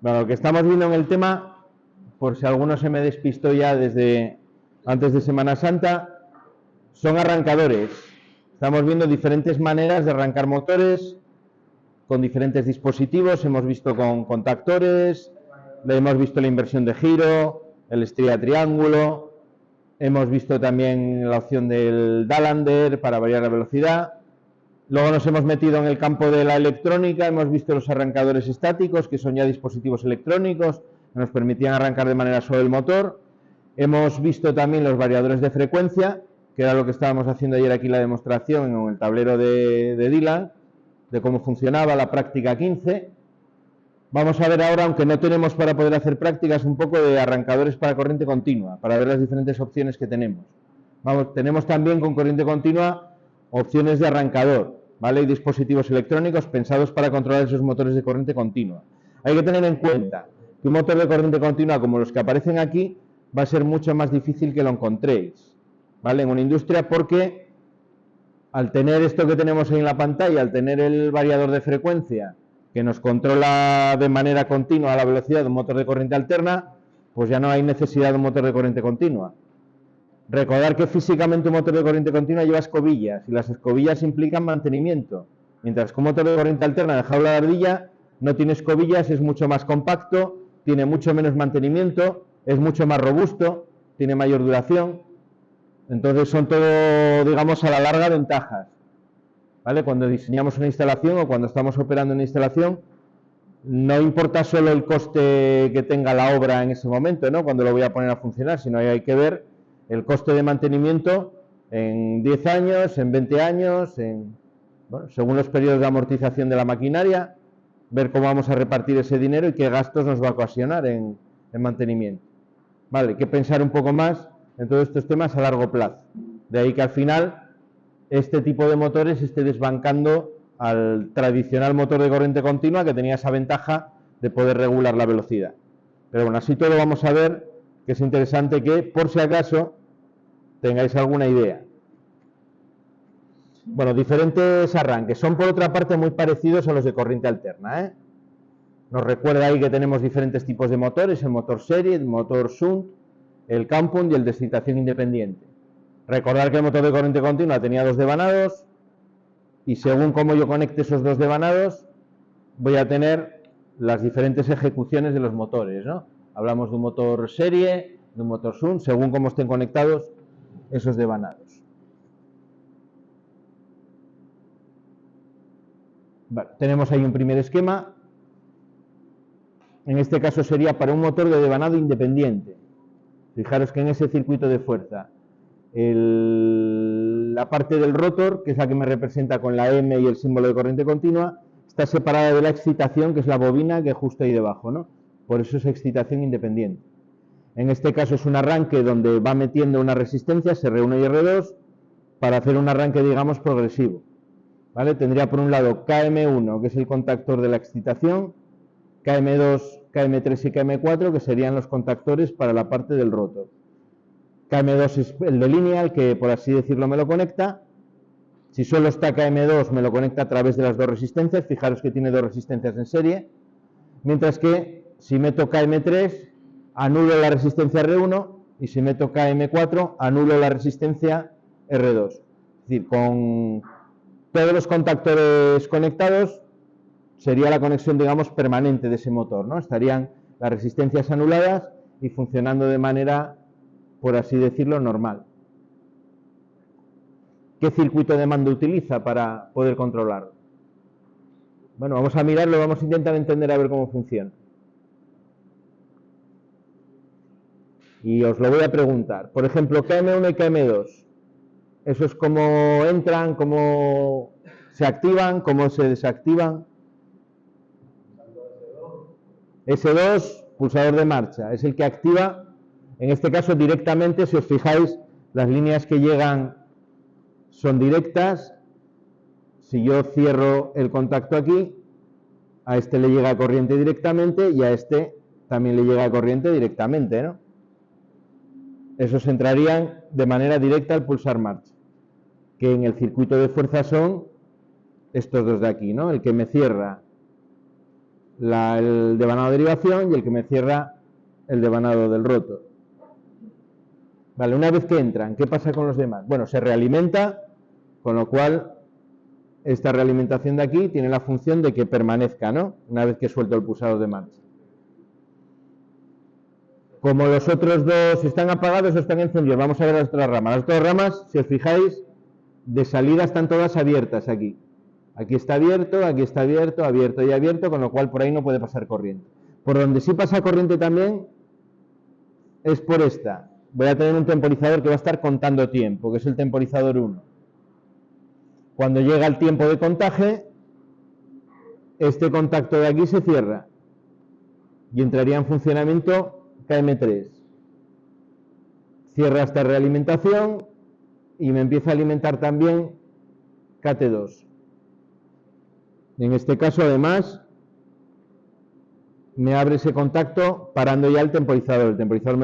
Bueno, lo que estamos viendo en el tema, por si alguno se me despistó ya desde antes de Semana Santa, son arrancadores. Estamos viendo diferentes maneras de arrancar motores con diferentes dispositivos. Hemos visto con contactores, hemos visto la inversión de giro, el estría triángulo, hemos visto también la opción del Dalander para variar la velocidad. Luego nos hemos metido en el campo de la electrónica, hemos visto los arrancadores estáticos, que son ya dispositivos electrónicos, que nos permitían arrancar de manera suave el motor. Hemos visto también los variadores de frecuencia, que era lo que estábamos haciendo ayer aquí la demostración en el tablero de Dylan, de cómo funcionaba la práctica 15. Vamos a ver ahora, aunque no tenemos para poder hacer prácticas, un poco de arrancadores para corriente continua, para ver las diferentes opciones que tenemos. Tenemos también con corriente continua opciones de arrancador, ¿vale? Y dispositivos electrónicos pensados para controlar esos motores de corriente continua. Hay que tener en cuenta que un motor de corriente continua como los que aparecen aquí va a ser mucho más difícil que lo encontréis, ¿vale? En una industria, porque al tener esto que tenemos ahí en la pantalla, al tener el variador de frecuencia que nos controla de manera continua la velocidad de un motor de corriente alterna, pues ya no hay necesidad de un motor de corriente continua. Recordar que físicamente un motor de corriente continua lleva escobillas, y las escobillas implican mantenimiento, mientras que un motor de corriente alterna de jaula de ardilla no tiene escobillas, es mucho más compacto, tiene mucho menos mantenimiento, es mucho más robusto, tiene mayor duración. Entonces son todo, digamos, a la larga ventajas, ¿vale? Cuando diseñamos una instalación o cuando estamos operando una instalación, no importa solo el coste que tenga la obra en ese momento, ¿no? Cuando lo voy a poner a funcionar, sino hay que ver el coste de mantenimiento en 10 años, en 20 años, bueno, según los periodos de amortización de la maquinaria, ver cómo vamos a repartir ese dinero y qué gastos nos va a ocasionar en mantenimiento. Vale, hay que pensar un poco más en todos estos temas a largo plazo. De ahí que al final este tipo de motores esté desbancando al tradicional motor de corriente continua, que tenía esa ventaja de poder regular la velocidad. Pero bueno, así todo vamos a ver que es interesante que, por si acaso, tengáis alguna idea. Bueno, diferentes arranques. Son, por otra parte, muy parecidos a los de corriente alterna, ¿eh? Nos recuerda ahí que tenemos diferentes tipos de motores: el motor serie, el motor shunt, el compound y el de excitación independiente. Recordar que el motor de corriente continua tenía 2 devanados, y según cómo yo conecte esos 2 devanados, voy a tener las diferentes ejecuciones de los motores, ¿no? Hablamos de un motor serie, de un motor shunt, según cómo estén conectados esos devanados. Bueno, tenemos ahí un primer esquema. En este caso sería para un motor de devanado independiente. Fijaros que en ese circuito de fuerza, la parte del rotor, que es la que me representa con la M y el símbolo de corriente continua, está separada de la excitación, que es la bobina, que es justo ahí debajo, ¿no? Por eso es excitación independiente. En este caso es un arranque donde va metiendo una resistencia, R1 y R2, para hacer un arranque, digamos, progresivo, ¿vale? Tendría por un lado KM1, que es el contactor de la excitación, KM2, KM3 y KM4, que serían los contactores para la parte del rotor. KM2 es el de lineal, que por así decirlo me lo conecta. Si solo está KM2, me lo conecta a través de las 2 resistencias. Fijaros que tiene 2 resistencias en serie. Mientras que si meto KM3, anulo la resistencia R1, y si meto KM4, anulo la resistencia R2. Es decir, con todos los contactores conectados, sería la conexión, digamos, permanente de ese motor, ¿no? Estarían las resistencias anuladas y funcionando de manera, por así decirlo, normal. ¿Qué circuito de mando utiliza para poder controlarlo? Bueno, vamos a mirarlo, vamos a intentar entender a ver cómo funciona. Y os lo voy a preguntar. Por ejemplo, KM1 y KM2. Eso es cómo entran, cómo se activan, cómo se desactivan. S2, pulsador de marcha, es el que activa, en este caso directamente. Si os fijáis, las líneas que llegan son directas. Si yo cierro el contacto aquí, a este le llega corriente directamente y a este también le llega corriente directamente, ¿no? Esos entrarían de manera directa al pulsar marcha, que en el circuito de fuerza son estos dos de aquí, ¿no? El que me cierra el devanado de derivación y el que me cierra el devanado del rotor. Vale, una vez que entran, ¿qué pasa con los demás? Bueno, se realimenta, con lo cual esta realimentación de aquí tiene la función de que permanezca, ¿no? Una vez que suelto el pulsador de marcha. Como los otros dos están apagados o están encendidos, vamos a ver las otras ramas. Las otras ramas, si os fijáis, de salida están todas abiertas aquí. Aquí está abierto, abierto y abierto, con lo cual por ahí no puede pasar corriente. Por donde sí pasa corriente también es por esta. Voy a tener un temporizador que va a estar contando tiempo, que es el temporizador 1. Cuando llega el tiempo de contaje, este contacto de aquí se cierra y entraría en funcionamiento KM3. Cierra esta realimentación y me empieza a alimentar también KT2. En este caso, además, me abre ese contacto parando ya el temporizador. El temporizador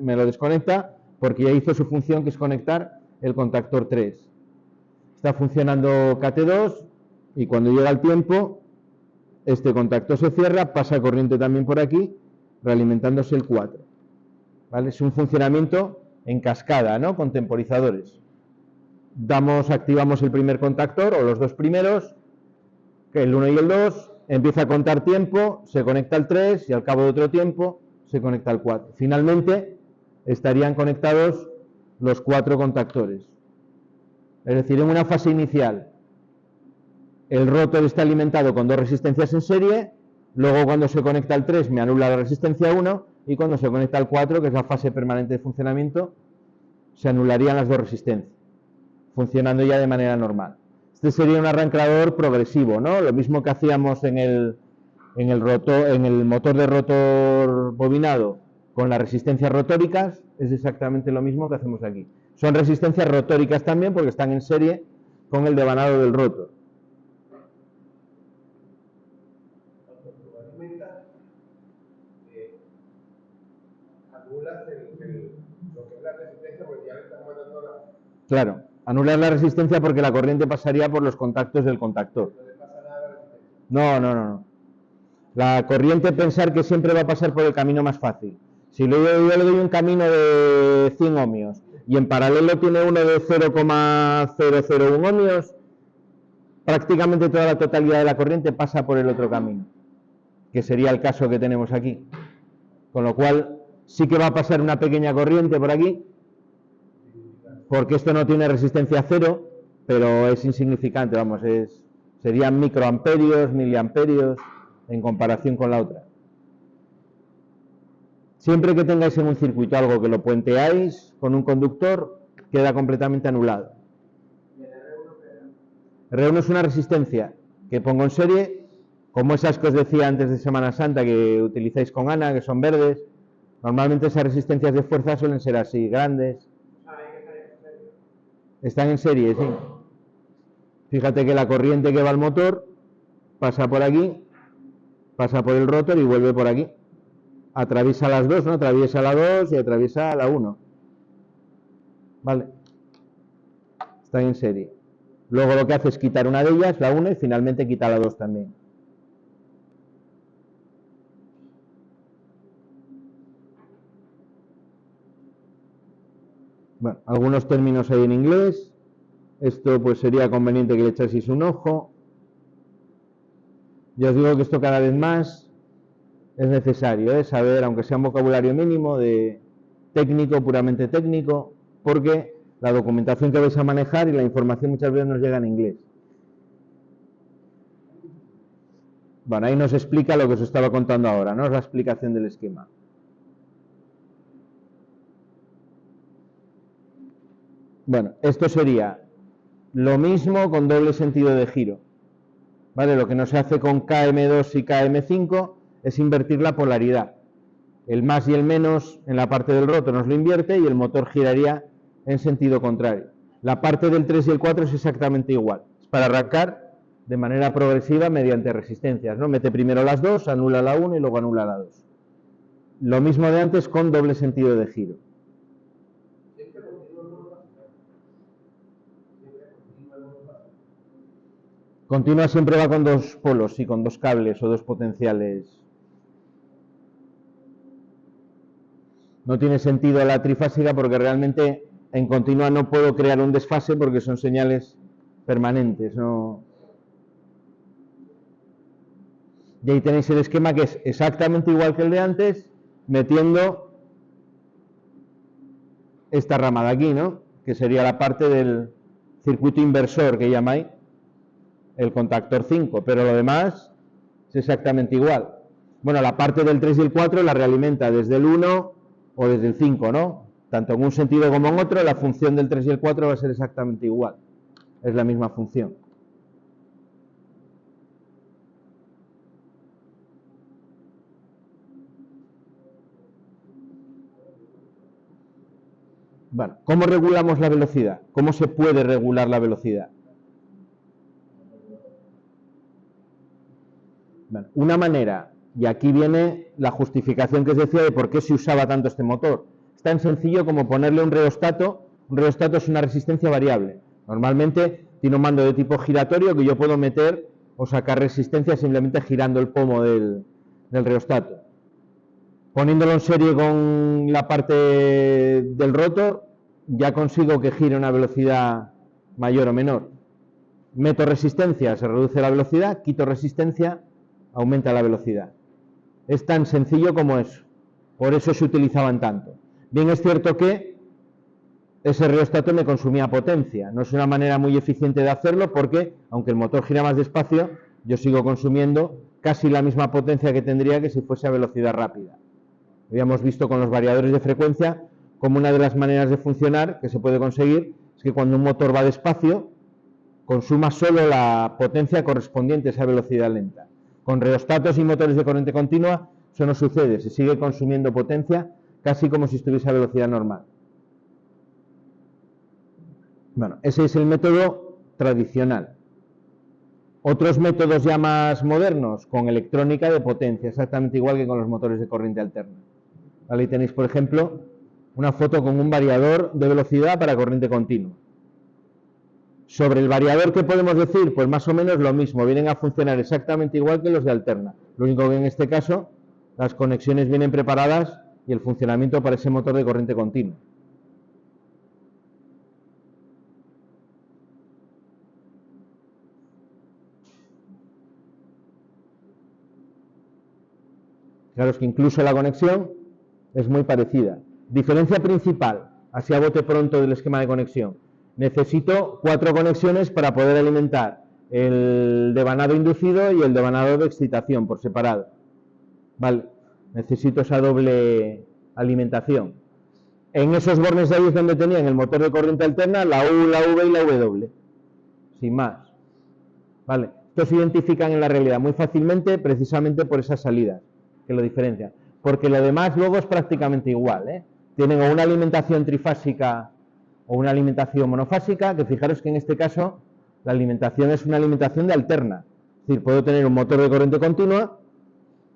me lo desconecta porque ya hizo su función, que es conectar el contactor 3. Está funcionando KT2 y cuando llega el tiempo, este contacto se cierra, pasa corriente también por aquí, realimentándose el 4. ¿Vale? Es un funcionamiento en cascada, ¿no? Con temporizadores. Activamos el primer contactor o los dos primeros, que el 1 y el 2, empieza a contar tiempo, se conecta al 3 y al cabo de otro tiempo se conecta al 4. Finalmente estarían conectados los 4 contactores. Es decir, en una fase inicial el rotor está alimentado con 2 resistencias en serie, luego cuando se conecta al 3 me anula la resistencia 1 y cuando se conecta al 4, que es la fase permanente de funcionamiento, se anularían las 2 resistencias, funcionando ya de manera normal. Este sería un arrancador progresivo, ¿no? Lo mismo que hacíamos en el motor de rotor bobinado con las resistencias rotóricas, es exactamente lo mismo que hacemos aquí. Son resistencias rotóricas también porque están en serie con el devanado del rotor. Anulas lo que es la resistencia porque ya le estás mandando la... Claro, anular la resistencia porque la corriente pasaría por los contactos del contactor. No le pasa nada a la resistencia. No. La corriente, pensar que siempre va a pasar por el camino más fácil. Si yo le doy un camino de 100 ohmios y en paralelo tiene uno de 0,001 ohmios, prácticamente toda la totalidad de la corriente pasa por el otro camino, que sería el caso que tenemos aquí. Con lo cual, sí que va a pasar una pequeña corriente por aquí, porque esto no tiene resistencia cero, pero es insignificante, vamos, serían microamperios, miliamperios, en comparación con la otra. Siempre que tengáis en un circuito algo que lo puenteáis con un conductor, queda completamente anulado. R1 es una resistencia que pongo en serie, como esas que os decía antes de Semana Santa que utilizáis con Ana, que son verdes. Normalmente esas resistencias de fuerza suelen ser así, grandes. Están en serie, sí. Fíjate que la corriente que va al motor pasa por aquí, pasa por el rotor y vuelve por aquí. Atraviesa las dos, ¿no? Atraviesa la 2 y atraviesa la 1. Vale. Está en serie. Luego lo que hace es quitar una de ellas, la 1, y finalmente quita la 2 también. Bueno, algunos términos hay en inglés. Esto pues sería conveniente que le echaseis un ojo. Ya os digo que esto cada vez más es necesario, saber, aunque sea un vocabulario mínimo de técnico, puramente técnico, porque la documentación que vais a manejar y la información muchas veces nos llega en inglés. Bueno, ahí nos explica lo que os estaba contando ahora, ¿no? Es la explicación del esquema. Bueno, esto sería lo mismo con doble sentido de giro. ¿Vale? Lo que no se hace con KM2 y KM5 es invertir la polaridad. El más y el menos en la parte del rotor nos lo invierte y el motor giraría en sentido contrario. La parte del 3 y el 4 es exactamente igual. Es para arrancar de manera progresiva mediante resistencias, ¿no? Mete primero las dos, anula la 1 y luego anula la 2. Lo mismo de antes con doble sentido de giro. Continua siempre va con dos polos y con dos cables o dos potenciales. No tiene sentido la trifásica porque realmente en continua no puedo crear un desfase porque son señales permanentes, ¿no? Y ahí tenéis el esquema que es exactamente igual que el de antes, metiendo esta rama de aquí, ¿no? Que sería la parte del circuito inversor que llamáis, el contactor 5, pero lo demás es exactamente igual. Bueno, la parte del 3 y el 4 la realimenta desde el 1 o desde el 5, ¿no? Tanto en un sentido como en otro, la función del 3 y el 4 va a ser exactamente igual. Es la misma función. Bueno, ¿cómo regulamos la velocidad? ¿Cómo se puede regular la velocidad? Bueno, una manera, y aquí viene la justificación que os decía de por qué se usaba tanto este motor. Es tan sencillo como ponerle un reostato. Un reostato es una resistencia variable. Normalmente tiene un mando de tipo giratorio que yo puedo meter o sacar resistencia simplemente girando el pomo del reostato. Poniéndolo en serie con la parte del rotor, ya consigo que gire a una velocidad mayor o menor. Meto resistencia, se reduce la velocidad, quito resistencia, aumenta la velocidad. Es tan sencillo como eso. Por eso se utilizaban tanto. Bien, es cierto que ese reostato me consumía potencia. No es una manera muy eficiente de hacerlo porque, aunque el motor gira más despacio, yo sigo consumiendo casi la misma potencia que tendría que si fuese a velocidad rápida. Habíamos visto con los variadores de frecuencia como una de las maneras de funcionar que se puede conseguir es que cuando un motor va despacio consuma solo la potencia correspondiente a esa velocidad lenta. Con reostatos y motores de corriente continua eso no sucede, se sigue consumiendo potencia casi como si estuviese a velocidad normal. Bueno, ese es el método tradicional. Otros métodos ya más modernos, con electrónica de potencia, exactamente igual que con los motores de corriente alterna. ¿Vale? Ahí tenéis, por ejemplo, una foto con un variador de velocidad para corriente continua. Sobre el variador, ¿qué podemos decir? Pues más o menos lo mismo, vienen a funcionar exactamente igual que los de alterna. Lo único que en este caso, las conexiones vienen preparadas y el funcionamiento para ese motor de corriente continua. Fijaros que incluso la conexión es muy parecida. Diferencia principal, así a bote pronto del esquema de conexión. Necesito 4 conexiones para poder alimentar el devanado inducido y el devanado de excitación por separado. Vale, necesito esa doble alimentación. En esos bornes de ahí es donde tenían el motor de corriente alterna, la U, la V y la W. Sin más. Vale, estos se identifican en la realidad muy fácilmente precisamente por esas salidas que lo diferencian. Porque lo demás luego es prácticamente igual, ¿eh? Tienen o una alimentación trifásica o una alimentación monofásica, que fijaros que en este caso la alimentación es una alimentación de alterna. Es decir, puedo tener un motor de corriente continua,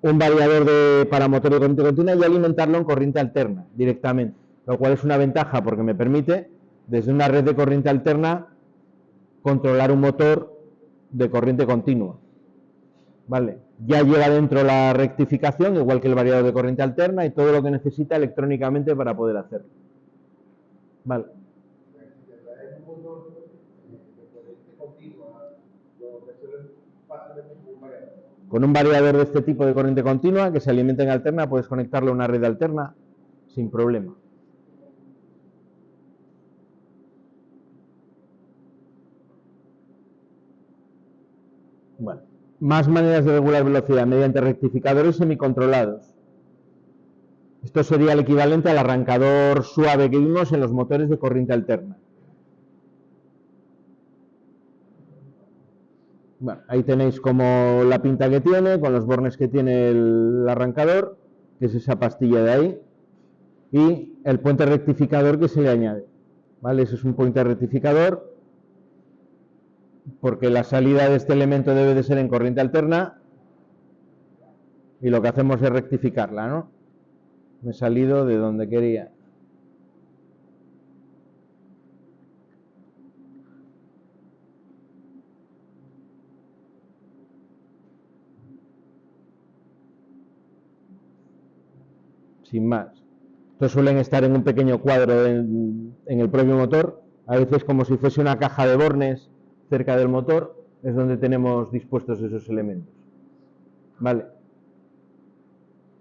un variador para motor de corriente continua y alimentarlo en corriente alterna directamente. Lo cual es una ventaja porque me permite, desde una red de corriente alterna, controlar un motor de corriente continua. Vale, ya lleva dentro la rectificación, igual que el variador de corriente alterna y todo lo que necesita electrónicamente para poder hacerlo. Vale. Con un variador de este tipo de corriente continua que se alimenta en alterna, puedes conectarlo a una red alterna sin problema. Bueno, más maneras de regular velocidad mediante rectificadores semicontrolados. Esto sería el equivalente al arrancador suave que vimos en los motores de corriente alterna. Bueno, ahí tenéis como la pinta que tiene, con los bornes que tiene el arrancador, que es esa pastilla de ahí, y el puente rectificador que se le añade. ¿Vale? Ese es un puente rectificador, porque la salida de este elemento debe de ser en corriente alterna, y lo que hacemos es rectificarla, ¿no? Me he salido de donde quería. sin más. Estos suelen estar en un pequeño cuadro en el propio motor, a veces como si fuese una caja de bornes cerca del motor, es donde tenemos dispuestos esos elementos. Vale.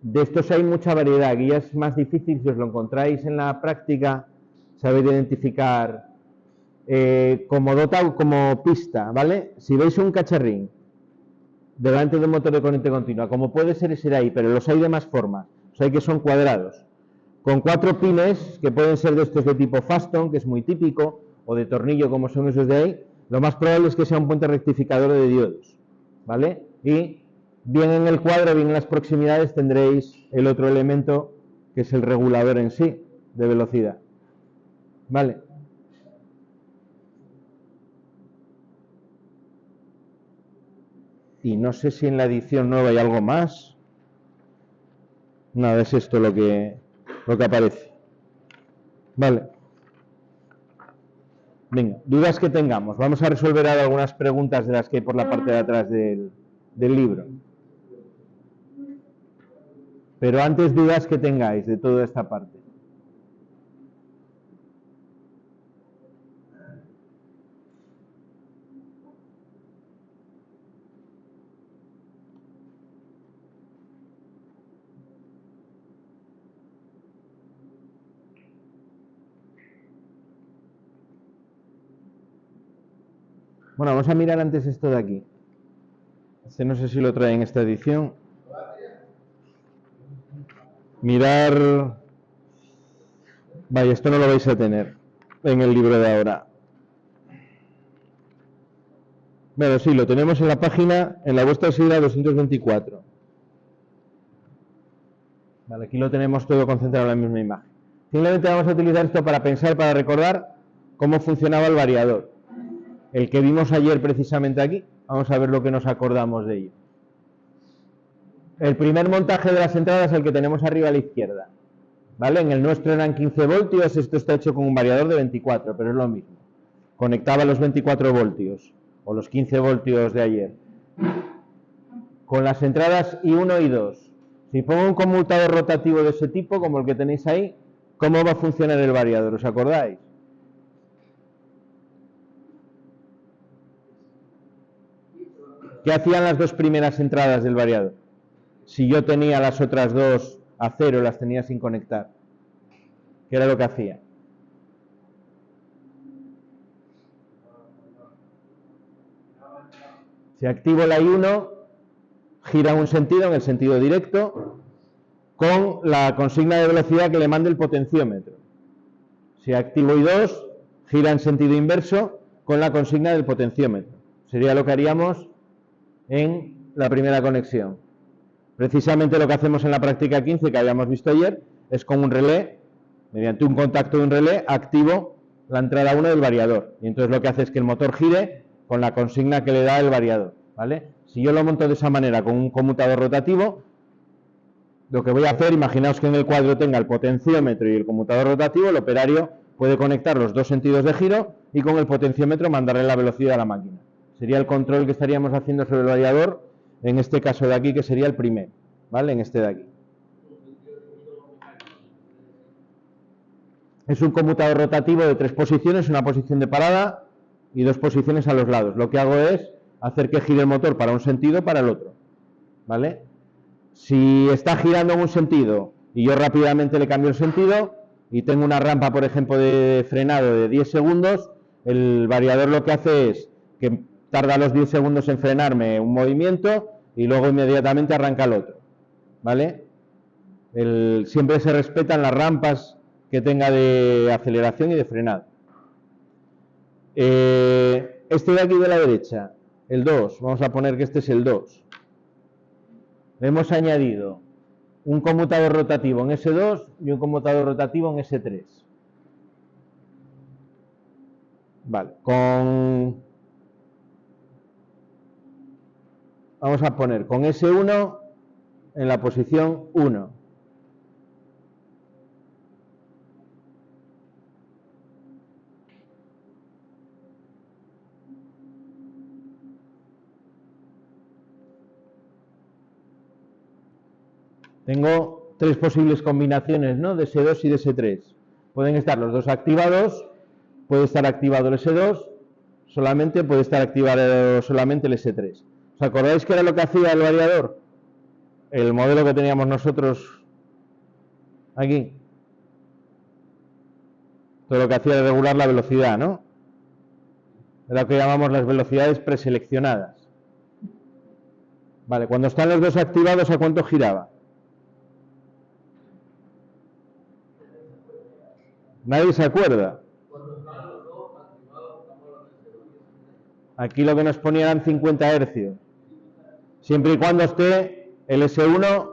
De estos hay mucha variedad, y es más difícil si os lo encontráis en la práctica, saber identificar como dota o como pista, ¿vale? Si veis un cacharrín delante de un motor de corriente continua, como puede ser ese de ahí, pero los hay de más formas, los hay que son cuadrados, con 4 pines, que pueden ser de estos de tipo Faston, que es muy típico, o de tornillo, como son esos de ahí, lo más probable es que sea un puente rectificador de diodos, ¿vale? Y bien en el cuadro, bien en las proximidades tendréis el otro elemento, que es el regulador en sí, de velocidad, ¿vale? Y no sé si en la edición nueva hay algo más. Nada, es esto lo que aparece. Vale. Venga, dudas que tengamos. Vamos a resolver ahora algunas preguntas de las que hay por la parte de atrás del libro. Pero antes, dudas que tengáis de toda esta parte. Bueno, vamos a mirar antes esto de aquí. Este no sé si lo trae en esta edición. Mirar... Vaya, esto no lo vais a tener en el libro de ahora. Bueno, sí, lo tenemos en la página, en la vuestra salida 224. Vale, aquí lo tenemos todo concentrado en la misma imagen. Simplemente vamos a utilizar esto para pensar, para recordar cómo funcionaba el variador. El que vimos ayer precisamente aquí. Vamos a ver lo que nos acordamos de ello. El primer montaje de las entradas es el que tenemos arriba a la izquierda. ¿Vale? En el nuestro eran 15 voltios, esto está hecho con un variador de 24, pero es lo mismo. Conectaba los 24 voltios, o los 15 voltios de ayer. Con las entradas I1 y 2. Si pongo un conmutador rotativo de ese tipo, como el que tenéis ahí, ¿cómo va a funcionar el variador? ¿Os acordáis? ¿Qué hacían las dos primeras entradas del variador? Si yo tenía las otras dos a cero, las tenía sin conectar. ¿Qué era lo que hacía? Si activo la I1, gira un sentido, en el sentido directo, con la consigna de velocidad que le mande el potenciómetro. Si activo I2, gira en sentido inverso, con la consigna del potenciómetro. Sería lo que haríamos en la primera conexión. Precisamente lo que hacemos en la práctica 15 que habíamos visto ayer es con un relé, mediante un contacto de un relé, activo la entrada 1 del variador. Y entonces lo que hace es que el motor gire con la consigna que le da el variador, ¿vale? Si yo lo monto de esa manera con un conmutador rotativo, lo que voy a hacer, imaginaos que en el cuadro tenga el potenciómetro y el conmutador rotativo, el operario puede conectar los dos sentidos de giro y con el potenciómetro mandarle la velocidad a la máquina. Sería el control que estaríamos haciendo sobre el variador, en este caso de aquí, que sería el primero, ¿vale? En este de aquí. Es un conmutador rotativo de 3 posiciones, una posición de parada y 2 posiciones a los lados. Lo que hago es hacer que gire el motor para un sentido, para el otro, ¿vale? Si está girando en un sentido y yo rápidamente le cambio el sentido y tengo una rampa, por ejemplo, de frenado de 10 segundos, el variador lo que hace es que tarda los 10 segundos en frenarme un movimiento y luego inmediatamente arranca el otro, ¿vale? Siempre se respetan las rampas que tenga de aceleración y de frenado. Este de aquí de la derecha, el 2, vamos a poner que este es el 2. Le hemos añadido un conmutador rotativo en S2 y un conmutador rotativo en S3. Vale, vamos a poner con S1 en la posición 1. Tengo tres posibles combinaciones, ¿no?, de S2 y de S3. Pueden estar los dos activados, puede estar activado el S2, solamente puede estar activado solamente el S3. ¿Os acordáis qué era lo que hacía el variador? El modelo que teníamos nosotros aquí. Todo lo que hacía era regular la velocidad, ¿no? Era lo que llamamos las velocidades preseleccionadas. Vale, cuando están los dos activados, ¿a cuánto giraba? Nadie se acuerda. Aquí lo que nos ponía eran 50 hercios. Siempre y cuando esté el S1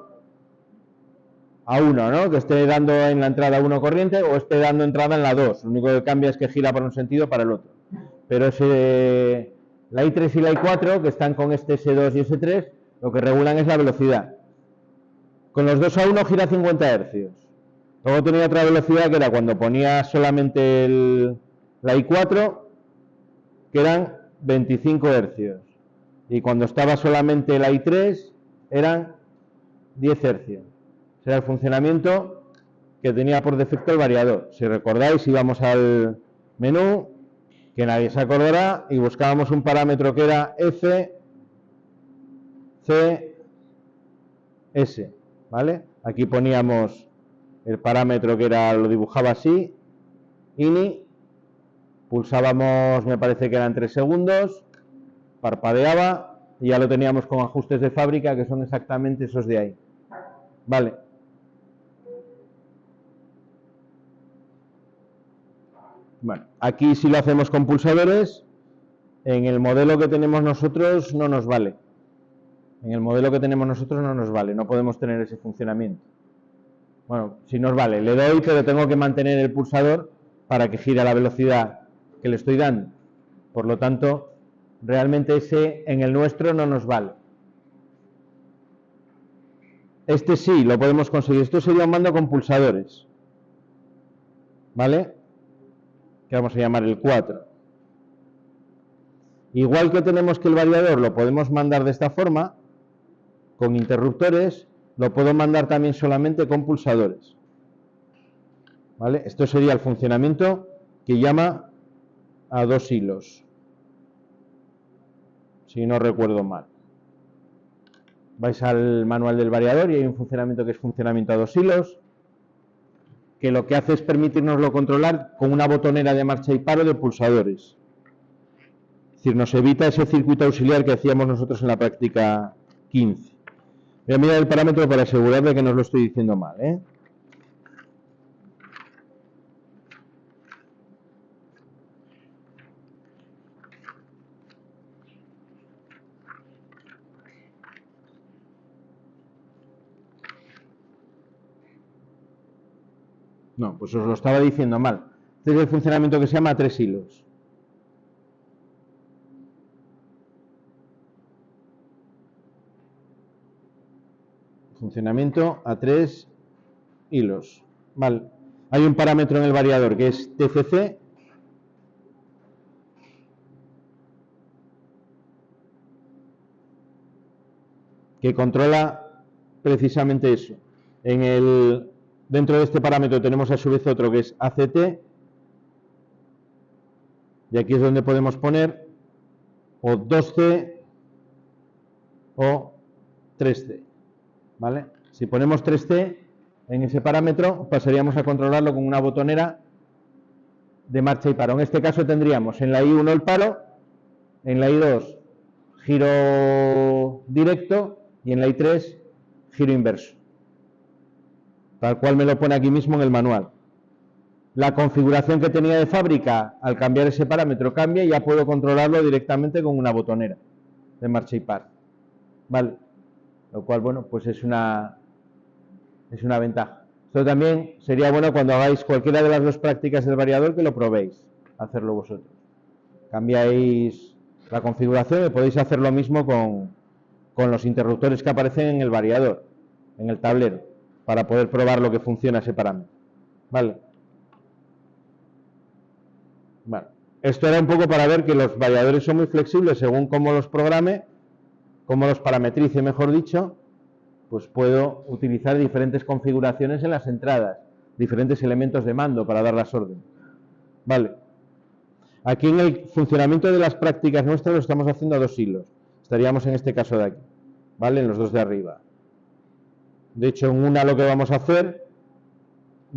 a 1, ¿no? Que esté dando en la entrada 1 corriente o esté dando entrada en la 2. Lo único que cambia es que gira para un sentido o para el otro. Pero la I3 y la I4, que están con este S2 y S3, lo que regulan es la velocidad. Con los 2 a 1 gira 50 hercios. Luego tenía otra velocidad que era cuando ponía solamente la I4, que eran 25 hercios. Y cuando estaba solamente la I3, eran 10 hercios. Ese era el funcionamiento que tenía por defecto el variador. Si recordáis, íbamos al menú, que nadie se acordará, y buscábamos un parámetro que era F, C, S, ¿vale? Aquí poníamos el parámetro que era, lo dibujaba así, INI, pulsábamos, me parece que eran 3 segundos, parpadeaba y ya lo teníamos con ajustes de fábrica que son exactamente esos de ahí. Vale. Bueno, aquí si lo hacemos con pulsadores, en el modelo que tenemos nosotros no nos vale. En el modelo que tenemos nosotros no nos vale, no podemos tener ese funcionamiento. Bueno, si nos vale, le doy, pero tengo que mantener el pulsador para que gire a la velocidad que le estoy dando. Por lo tanto, realmente ese en el nuestro no nos vale. Este sí, lo podemos conseguir. Esto sería un mando con pulsadores. ¿Vale? Que vamos a llamar el 4. Igual que tenemos que el variador lo podemos mandar de esta forma, con interruptores, lo puedo mandar también solamente con pulsadores. ¿Vale? Esto sería el funcionamiento que llama a 2 hilos, si no recuerdo mal. Vais al manual del variador y hay un funcionamiento que es funcionamiento a 2 hilos, que lo que hace es permitirnoslo controlar con una botonera de marcha y paro de pulsadores. Es decir, nos evita ese circuito auxiliar que hacíamos nosotros en la práctica 15. Voy a mirar el parámetro para asegurarme que no os lo estoy diciendo mal, ¿eh? No, pues os lo estaba diciendo mal. Este es el funcionamiento que se llama a 3 hilos. Funcionamiento a 3 hilos. Vale. Hay un parámetro en el variador que es TCC. Que controla precisamente eso. Dentro de este parámetro tenemos a su vez otro que es ACT. Y aquí es donde podemos poner o 2C o 3C. ¿Vale? Si ponemos 3C en ese parámetro, pasaríamos a controlarlo con una botonera de marcha y paro. En este caso tendríamos en la I1 el paro, en la I2 giro directo y en la I3 giro inverso. Tal cual me lo pone aquí mismo en el manual. La configuración que tenía de fábrica, al cambiar ese parámetro cambia y ya puedo controlarlo directamente con una botonera de marcha y paro. ¿Vale? Lo cual, bueno, pues es una ventaja. Esto también sería bueno cuando hagáis cualquiera de las dos prácticas del variador que lo probéis, hacerlo vosotros. Cambiáis la configuración y podéis hacer lo mismo con los interruptores que aparecen en el variador, en el tablero, para poder probar lo que funciona ese parámetro. ¿Vale? Bueno, esto era un poco para ver que los variadores son muy flexibles según cómo los programe, cómo los parametrice, mejor dicho, pues puedo utilizar diferentes configuraciones en las entradas, diferentes elementos de mando para dar las órdenes. Vale. Aquí en el funcionamiento de las prácticas nuestras lo estamos haciendo a 2 hilos. Estaríamos en este caso de aquí, ¿vale? En los 2 de arriba. De hecho, en una lo que vamos a hacer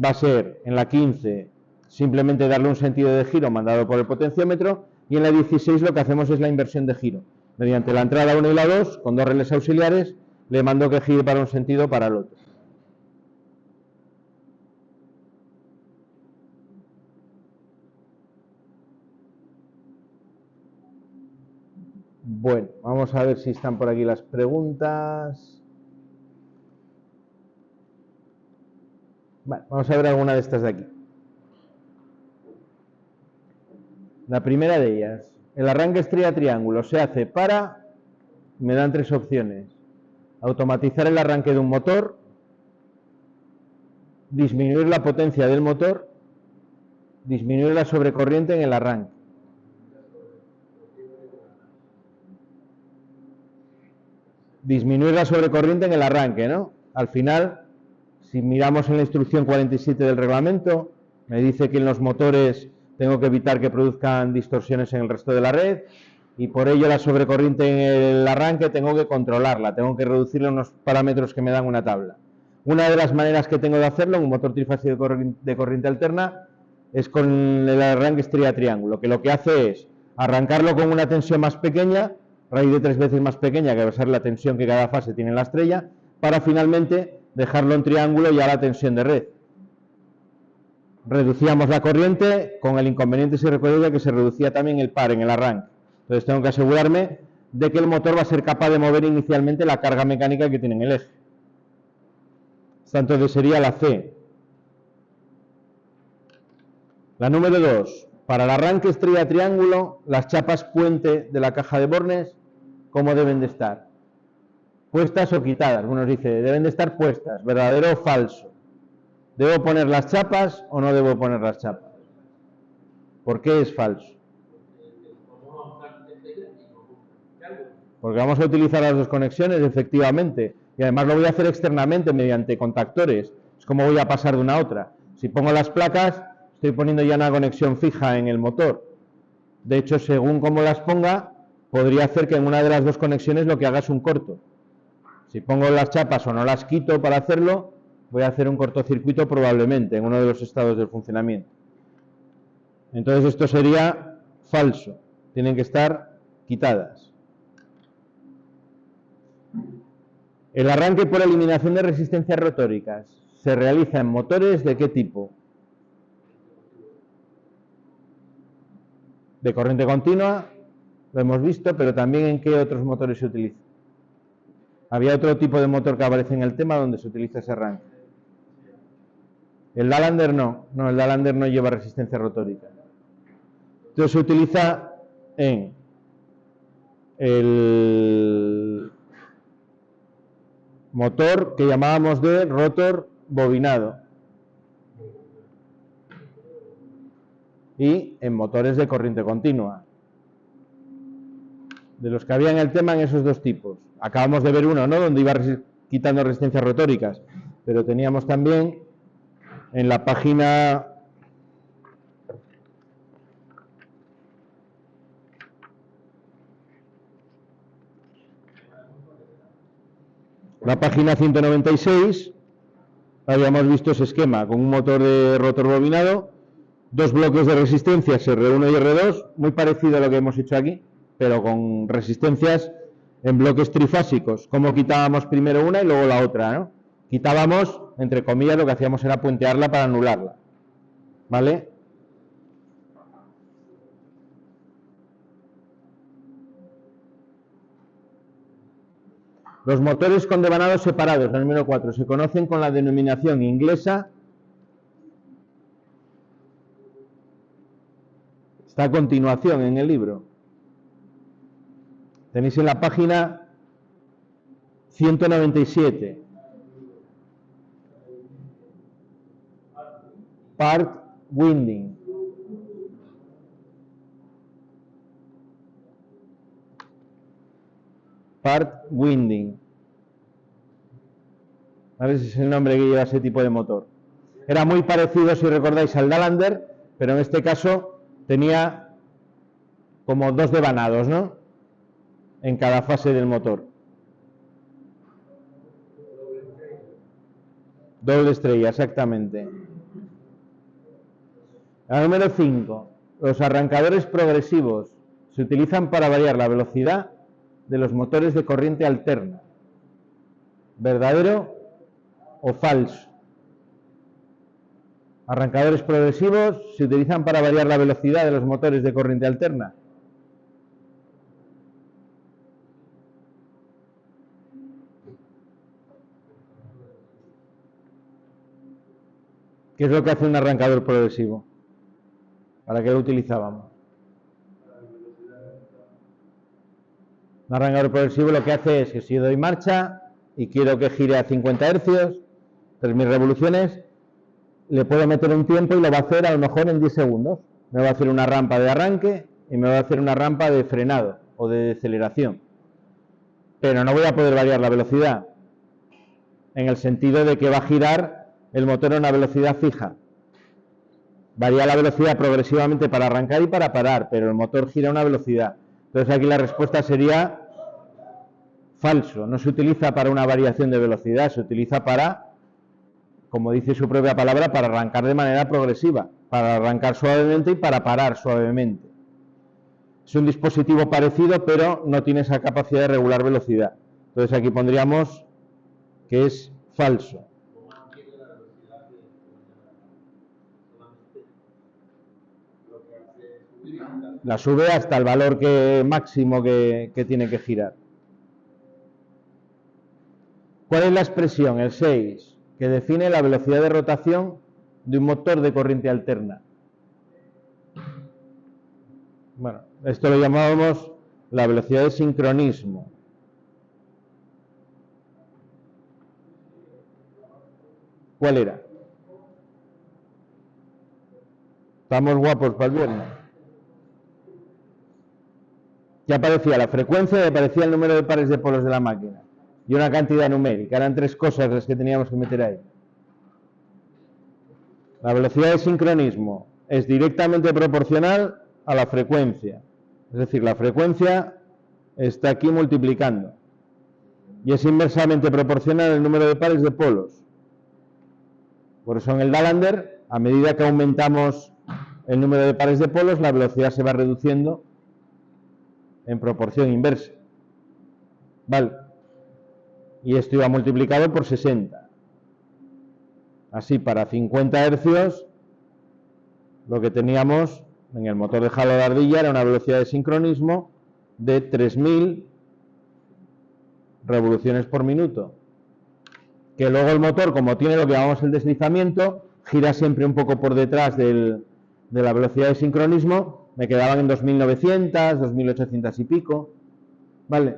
va a ser, en la 15, simplemente darle un sentido de giro mandado por el potenciómetro, y en la 16 lo que hacemos es la inversión de giro. Mediante la entrada 1 y la 2, con 2 relés auxiliares, le mando que gire para un sentido o para el otro. Bueno, vamos a ver si están por aquí las preguntas. Vale, vamos a ver alguna de estas de aquí. La primera de ellas, el arranque estrella-triángulo se hace para, me dan 3 opciones: automatizar el arranque de un motor, disminuir la potencia del motor, disminuir la sobrecorriente en el arranque. Disminuir la sobrecorriente en el arranque, ¿no? Al final, si miramos en la instrucción 47 del reglamento, me dice que en los motores tengo que evitar que produzcan distorsiones en el resto de la red, y por ello la sobrecorriente en el arranque tengo que controlarla, tengo que reducirle unos parámetros que me dan una tabla. Una de las maneras que tengo de hacerlo en un motor trifásico de corriente alterna es con el arranque estrella-triángulo, que lo que hace es arrancarlo con una tensión más pequeña, raíz de 3 veces más pequeña, que va a ser la tensión que cada fase tiene en la estrella, para finalmente dejarlo en triángulo y a la tensión de red. Reducíamos la corriente, con el inconveniente, si recuerda, que se reducía también el par en el arranque. Entonces tengo que asegurarme de que el motor va a ser capaz de mover inicialmente la carga mecánica que tiene en el eje. Esta entonces sería la C. La número 2. Para el arranque estrella-triángulo, las chapas puente de la caja de bornes, ¿cómo deben de estar? ¿Puestas o quitadas? Uno dice, deben de estar puestas, ¿verdadero o falso? ¿Debo poner las chapas o no debo poner las chapas? ¿Por qué es falso? Porque vamos a utilizar las 2 conexiones, efectivamente, y además lo voy a hacer externamente mediante contactores. Es como voy a pasar de una a otra. Si pongo las placas, estoy poniendo ya una conexión fija en el motor. De hecho, según cómo las ponga, podría hacer que en una de las 2 conexiones lo que haga es un corto. Si pongo las chapas o no las quito para hacerlo, voy a hacer un cortocircuito probablemente en uno de los estados del funcionamiento. Entonces esto sería falso. Tienen que estar quitadas. El arranque por eliminación de resistencias rotóricas se realiza en motores ¿de qué tipo? De corriente continua, lo hemos visto, pero también en qué otros motores se utiliza. Había otro tipo de motor que aparece en el tema donde se utiliza ese arranque. El Dalander no, el Dalander no lleva resistencia rotórica. Entonces se utiliza en el motor que llamábamos de rotor bobinado y en motores de corriente continua. De los que había en el tema, en esos 2 tipos. Acabamos de ver uno, ¿no?, donde iba quitando resistencias rotóricas, pero teníamos también en la página página 196, habíamos visto ese esquema con un motor de rotor bobinado, 2 bloques de resistencias R1 y R2, muy parecido a lo que hemos hecho aquí, pero con resistencias en bloques trifásicos. Como quitábamos primero una y luego la otra, ¿no? Quitábamos, entre comillas, lo que hacíamos era puentearla para anularla, ¿vale? Los motores con devanados separados, la número 4, se conocen con la denominación inglesa. Está a continuación en el libro. Tenéis en la página 197. Part winding. Part winding. ¿Vale? Ese es el nombre que lleva ese tipo de motor. Era muy parecido, si recordáis, al Dalander, pero en este caso tenía como 2 devanados, ¿no? En cada fase del motor. Doble estrella, exactamente. La número 5. Los arrancadores progresivos se utilizan para variar la velocidad de los motores de corriente alterna. ¿Verdadero o falso? Arrancadores progresivos se utilizan para variar la velocidad de los motores de corriente alterna. ¿Qué es lo que hace un arrancador progresivo? ¿Para qué lo utilizábamos? Un arrancador progresivo lo que hace es que si yo doy marcha y quiero que gire a 50 Hz, 3000 revoluciones, le puedo meter un tiempo y lo va a hacer a lo mejor en 10 segundos. Me va a hacer una rampa de arranque y me va a hacer una rampa de frenado o de deceleración. Pero no voy a poder variar la velocidad, en el sentido de que va a girar el motor a una velocidad fija. Varía la velocidad progresivamente para arrancar y para parar, pero el motor gira a una velocidad. Entonces aquí la respuesta sería falso. No se utiliza para una variación de velocidad, se utiliza para, como dice su propia palabra, para arrancar de manera progresiva, para arrancar suavemente y para parar suavemente. Es un dispositivo parecido, pero no tiene esa capacidad de regular velocidad. Entonces aquí pondríamos que es falso. La sube hasta el valor máximo que tiene que girar. ¿Cuál es la expresión, el 6, que define la velocidad de rotación de un motor de corriente alterna? Bueno, esto lo llamábamos la velocidad de sincronismo. ¿Cuál era? Estamos guapos para el viernes. Ya aparecía la frecuencia y aparecía el número de pares de polos de la máquina. Y una cantidad numérica. Eran 3 cosas las que teníamos que meter ahí. La velocidad de sincronismo es directamente proporcional a la frecuencia. Es decir, la frecuencia está aquí multiplicando. Y es inversamente proporcional al número de pares de polos. Por eso en el Dalander, a medida que aumentamos el número de pares de polos, la velocidad se va reduciendo en proporción inversa. ¿Vale? Y esto iba multiplicado por 60. Así, para 50 hercios, lo que teníamos en el motor de jalo de ardilla era una velocidad de sincronismo de 3000 revoluciones por minuto. Que luego el motor, como tiene lo que llamamos el deslizamiento, gira siempre un poco por detrás de la velocidad de sincronismo. Me quedaban en 2900, 2800 y pico. ¿Vale?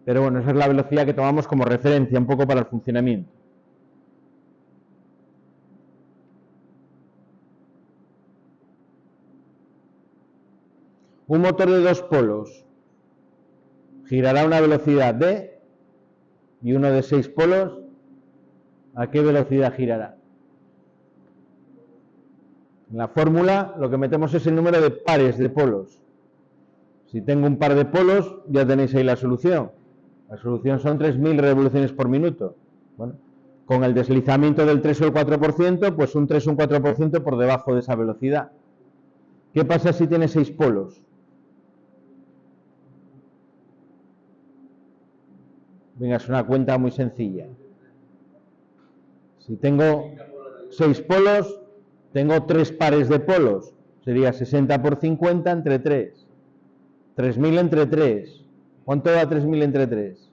Pero bueno, esa es la velocidad que tomamos como referencia un poco para el funcionamiento. Un motor de 2 polos girará a una velocidad de, y uno de 6 polos, ¿a qué velocidad girará? En la fórmula lo que metemos es el número de pares de polos. Si tengo un par de polos, ya tenéis ahí la solución. La solución son 3000 revoluciones por minuto. Bueno, con el deslizamiento del 3 o el 4%, pues un 3 o un 4% por debajo de esa velocidad. ¿Qué pasa si tiene 6 polos? Venga, es una cuenta muy sencilla. Si tengo 6 polos, tengo 3 pares de polos. Sería 60 por 50 entre 3. 3000 entre 3. ¿Cuánto da 3000 entre 3?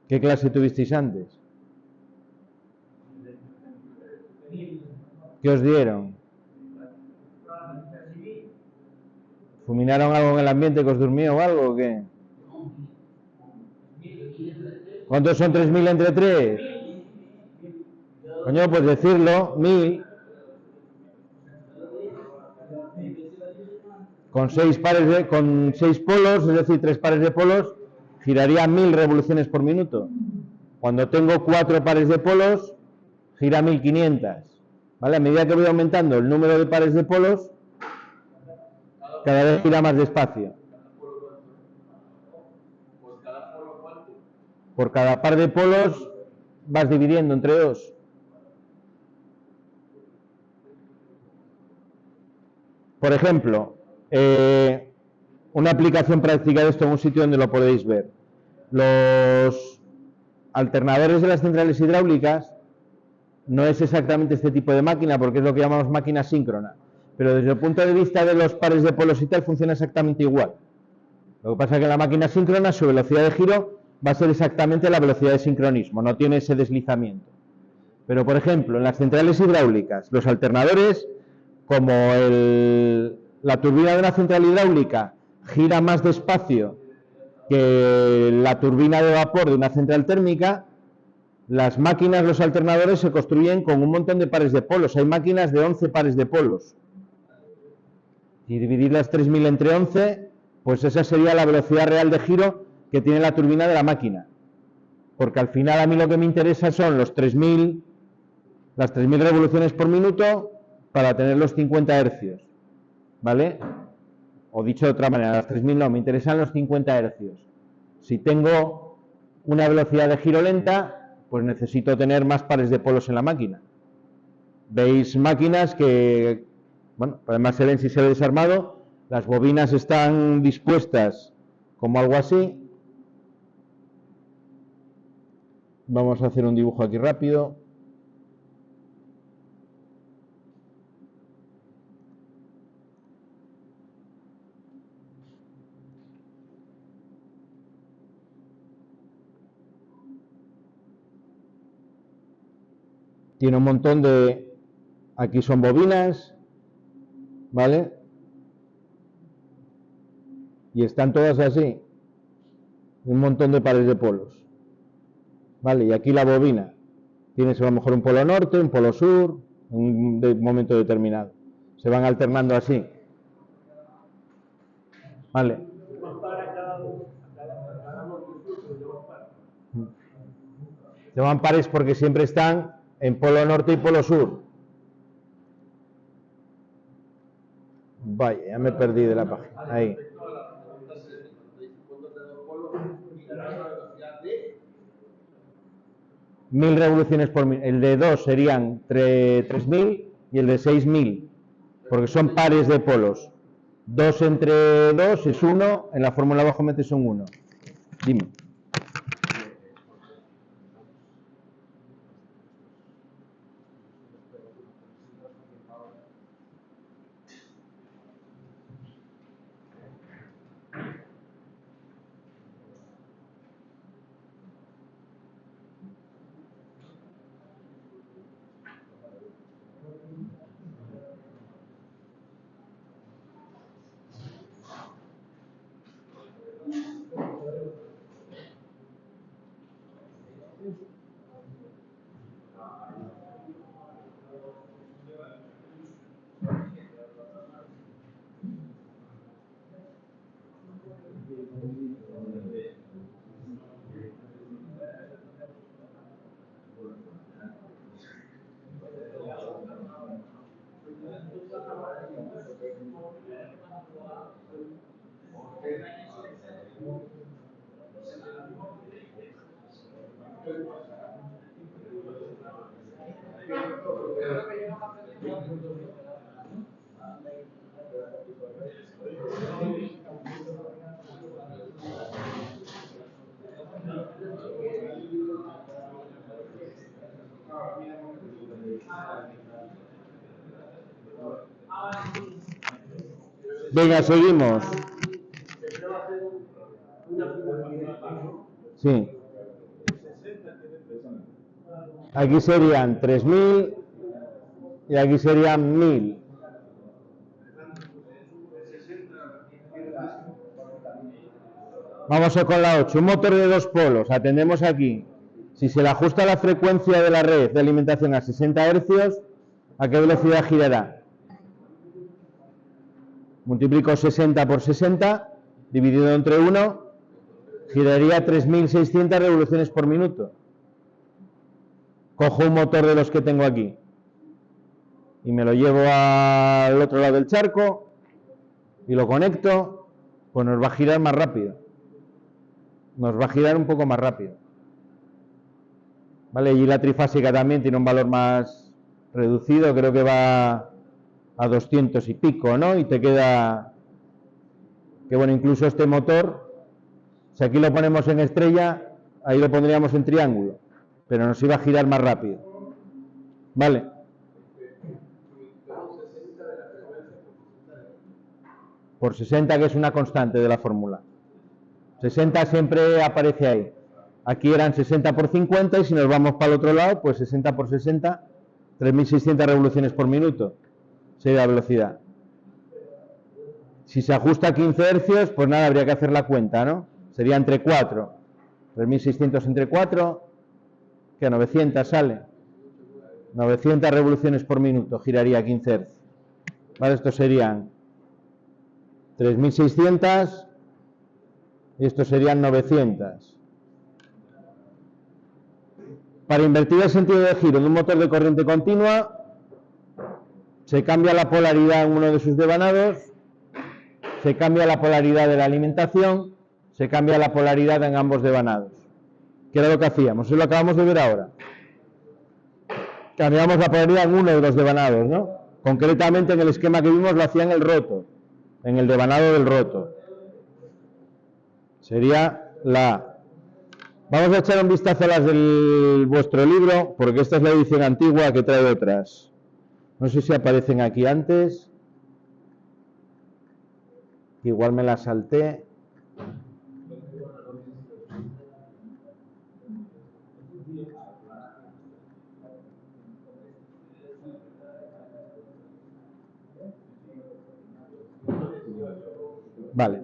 ¿Qué clase tuvisteis antes? ¿Qué os dieron? ¿Fuminaron algo en el ambiente que os durmió o algo o qué? ¿Cuántos son 3.000 entre 3? Coño, pues decirlo, 1.000. Con 6 polos, es decir, 3 pares de polos, giraría 1.000 revoluciones por minuto. Cuando tengo 4 pares de polos, gira 1.500. ¿Vale? A medida que voy aumentando el número de pares de polos, cada vez gira más despacio. Por cada par de polos vas dividiendo entre 2. Por ejemplo, una aplicación práctica de esto en un sitio donde lo podéis ver. Los alternadores de las centrales hidráulicas no es exactamente este tipo de máquina porque es lo que llamamos máquina síncrona, pero desde el punto de vista de los pares de polos y tal funciona exactamente igual. Lo que pasa es que en la máquina síncrona su velocidad de giro va a ser exactamente la velocidad de sincronismo, no tiene ese deslizamiento. Pero por ejemplo, en las centrales hidráulicas, los alternadores, como la turbina de una central hidráulica gira más despacio que la turbina de vapor de una central térmica, las máquinas, los alternadores se construyen con un montón de pares de polos. Hay máquinas de 11 pares de polos. Y dividir las 3.000 entre 11, pues esa sería la velocidad real de giro que tiene la turbina de la máquina. Porque al final a mí lo que me interesa son las 3.000 revoluciones por minuto para tener los 50 hercios. ¿Vale? O dicho de otra manera, las 3.000 no, me interesan los 50 hercios. Si tengo una velocidad de giro lenta, pues necesito tener más pares de polos en la máquina. Veis máquinas que, bueno, además se ven si se ve desarmado, las bobinas están dispuestas como algo así. Vamos a hacer un dibujo aquí rápido. Tiene un montón de... Aquí son bobinas, ¿vale? Y están todas así. Un montón de pares de polos. ¿Vale? Y aquí la bobina. Tienes a lo mejor un polo norte, un polo sur, en un momento determinado. Se van alternando así. ¿Vale? Se llaman pares porque siempre están en polo norte y polo sur. Vaya, ya me perdí de la página. Ahí. Mil revoluciones por minuto. El de 2 serían 3.000 y el de 6.000, porque son pares de polos. 2 entre 2 es 1, en la fórmula abajo metes un 1. Dime. Venga, seguimos. Sí. Aquí serían 3.000 y aquí serían 1.000. Vamos a con la 8. Un motor de 2 polos. Atendemos aquí. Si se le ajusta la frecuencia de la red de alimentación a 60 Hz, ¿a qué velocidad girará? Multiplico 60 por 60, dividido entre 1, giraría 3.600 revoluciones por minuto. Cojo un motor de los que tengo aquí y me lo llevo al otro lado del charco y lo conecto, pues nos va a girar más rápido. Nos va a girar un poco más rápido. ¿Vale? Y la trifásica también tiene un valor más reducido, creo que va a 200 y pico, ¿no? Y te queda que, bueno, incluso este motor, si aquí lo ponemos en estrella, ahí lo pondríamos en triángulo, pero nos iba a girar más rápido. ¿Vale? Por 60, que es una constante de la fórmula. 60 siempre aparece ahí. Aquí eran 60 por 50 y si nos vamos para el otro lado, pues 60 por 60, 3.600 revoluciones por minuto sería la velocidad. Si se ajusta a 15 Hz, pues nada, habría que hacer la cuenta, ¿no? Sería entre 4. 3.600 entre 4, que 900 sale. 900 revoluciones por minuto giraría a 15 Hz. Vale, estos serían 3.600 y estos serían 900. Para invertir el sentido de giro de un motor de corriente continua, se cambia la polaridad en uno de sus devanados, se cambia la polaridad de la alimentación, se cambia la polaridad en ambos devanados. ¿Qué era lo que hacíamos? Eso lo acabamos de ver ahora. Cambiamos la polaridad en uno de los devanados, ¿no? Concretamente en el esquema que vimos lo hacía en el rotor, en el devanado del rotor. Sería la A. Vamos a echar un vistazo a las de vuestro libro, porque esta es la edición antigua que trae otras. No sé si aparecen aquí antes. Igual me las salté. Vale.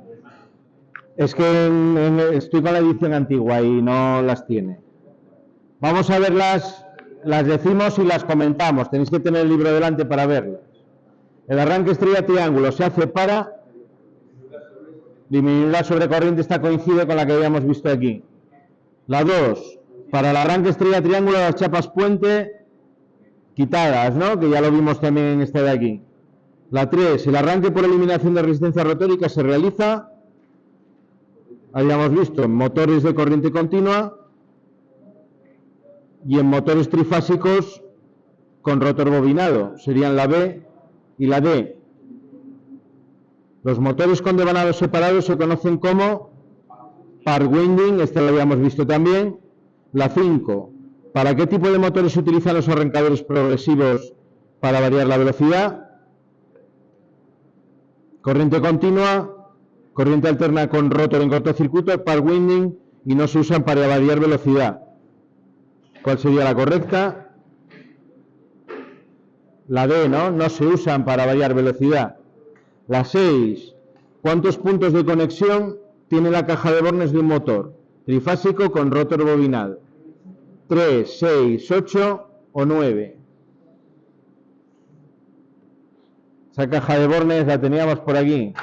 Es que estoy con la edición antigua y no las tiene. Vamos a verlas, las decimos y las comentamos. Tenéis que tener el libro delante para verlas. El arranque estrella-triángulo se hace para disminuir la sobrecorriente, esta coincide con la que habíamos visto aquí. La 2, para el arranque estrella-triángulo las chapas puente quitadas, ¿no? Que ya lo vimos también en esta de aquí. La 3, el arranque por eliminación de resistencia rotórica se realiza, habíamos visto, en motores de corriente continua y en motores trifásicos con rotor bobinado, serían la B y la D. Los motores con devanados separados se conocen como par winding, este lo habíamos visto también. La 5, ¿para qué tipo de motores se utilizan los arrancadores progresivos para variar la velocidad? Corriente continua, corriente alterna con rotor en cortocircuito, par winding, y no se usan para variar velocidad. ¿Cuál sería la correcta? La D, ¿no? No se usan para variar velocidad. La 6, ¿cuántos puntos de conexión tiene la caja de bornes de un motor trifásico con rotor bobinado? 3, 6, 8 o 9. Esa caja de bornes la teníamos por aquí.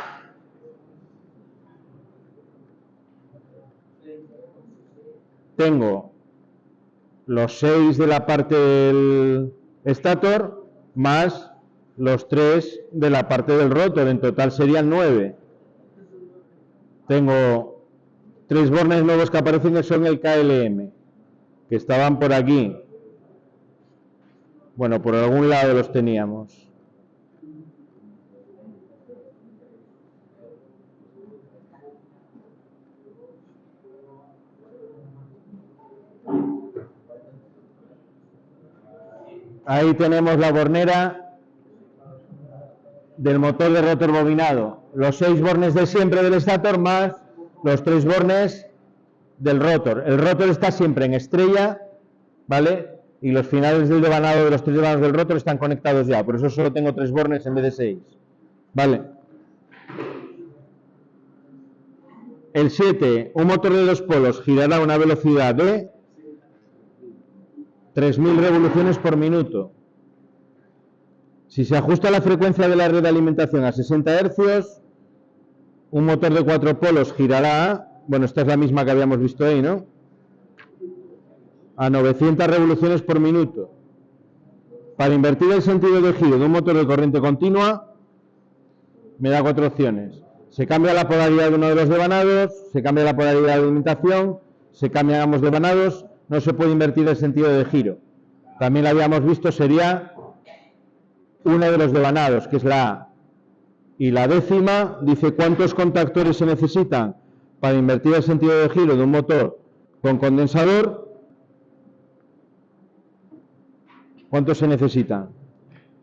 Tengo los 6 de la parte del estator más los 3 de la parte del rotor, en total serían 9. Tengo 3 bornes nuevos que aparecen que son el KLM, que estaban por aquí. Bueno, por algún lado los teníamos. Ahí tenemos la bornera del motor de rotor bobinado. Los 6 bornes de siempre del estator más los 3 bornes del rotor. El rotor está siempre en estrella, ¿vale? Y los finales del devanado de los 3 devanados del rotor están conectados ya. Por eso solo tengo 3 bornes en vez de 6. ¿Vale? El 7, un motor de 2 polos girará a una velocidad de 3.000 revoluciones por minuto. Si se ajusta la frecuencia de la red de alimentación a 60 Hz, un motor de 4 polos girará a, bueno, esta es la misma que habíamos visto ahí, ¿no? A 900 revoluciones por minuto. Para invertir el sentido de giro de un motor de corriente continua, me da 4 opciones. Se cambia la polaridad de uno de los devanados, se cambia la polaridad de alimentación, se cambian ambos devanados, no se puede invertir el sentido de giro. También lo habíamos visto, sería uno de los devanados, que es la A. Y la décima dice cuántos contactores se necesitan para invertir el sentido de giro de un motor con condensador. ¿Cuántos se necesitan?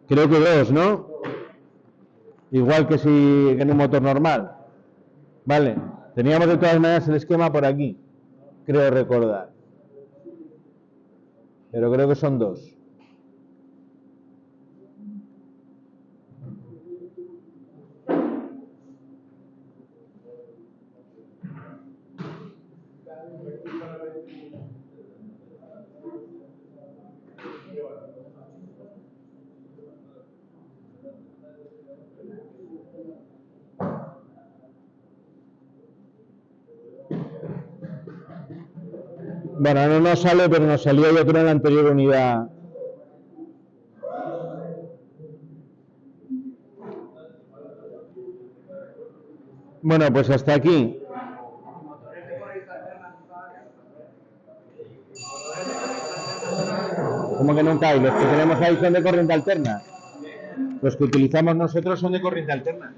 Creo que 2, ¿no? Igual que en un motor normal. Vale. Teníamos de todas maneras el esquema por aquí, creo recordar. Pero creo que son 2. Bueno, no nos sale, pero nos salió yo creo en la anterior unidad. Bueno, pues hasta aquí. ¿Cómo que nunca hay? Los que tenemos ahí son de corriente alterna. Los que utilizamos nosotros son de corriente alterna.